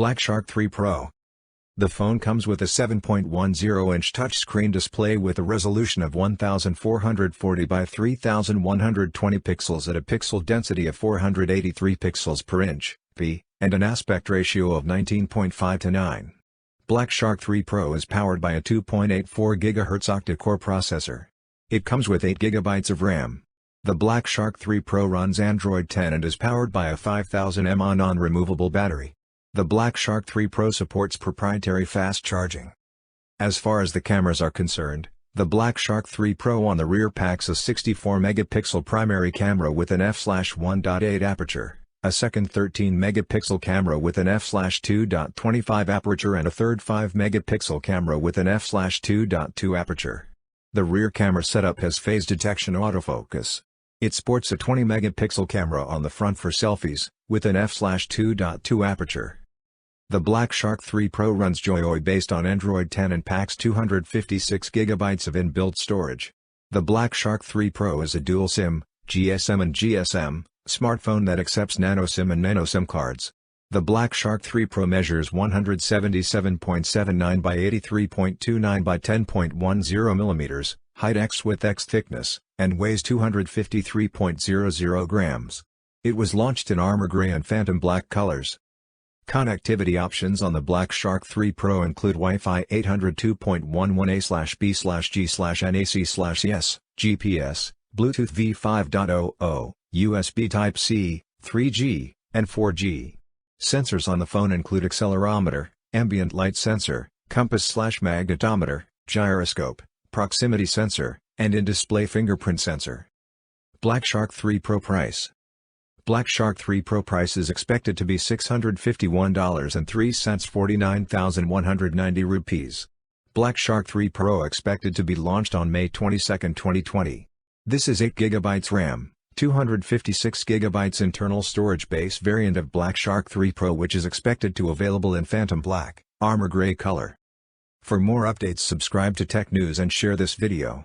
Black Shark 3 Pro. The phone comes with a 7.10-inch touchscreen display with a resolution of 1440 by 3120 pixels at a pixel density of 483 pixels per inch, and an aspect ratio of 19.5 to 9. Black Shark 3 Pro is powered by a 2.84 GHz octa-core processor. It comes with 8 GB of RAM. The Black Shark 3 Pro runs Android 10 and is powered by a 5000 mAh non-removable battery. The Black Shark 3 Pro supports proprietary fast charging. As far as the cameras are concerned, the Black Shark 3 Pro on the rear packs a 64-megapixel primary camera with an f/1.8 aperture, a second 13-megapixel camera with an f/2.25 aperture and a third 5-megapixel camera with an f/2.2 aperture. The rear camera setup has phase detection autofocus. It sports a 20-megapixel camera on the front for selfies, with an f/2.2 aperture. The Black Shark 3 Pro runs Joy based on Android 10 and packs 256 GB of inbuilt storage. The Black Shark 3 Pro is a dual SIM, GSM and GSM, smartphone that accepts nano SIM and nano SIM cards. The Black Shark 3 Pro measures 177.79 by 83.29 by 10.10 mm, height x width x thickness, and weighs 253.00 grams. It was launched in Armor Gray and Phantom Black colors. Connectivity options on the Black Shark 3 Pro include Wi-Fi 802.11a/b/g/nac/yes, GPS, Bluetooth v5.00, USB Type-C, 3G, and 4G. Sensors on the phone include accelerometer, ambient light sensor, compass/magnetometer, gyroscope, proximity sensor, and in-display fingerprint sensor. Black Shark 3 Pro price. Black Shark 3 Pro price is expected to be $651.03, 49,190 rupees. Black Shark 3 Pro expected to be launched on May 22, 2020. This is 8 GB RAM, 256 GB internal storage base variant of Black Shark 3 Pro, which is expected to available in Phantom Black, Armor Gray color. For more updates, subscribe to Tech News and share this video.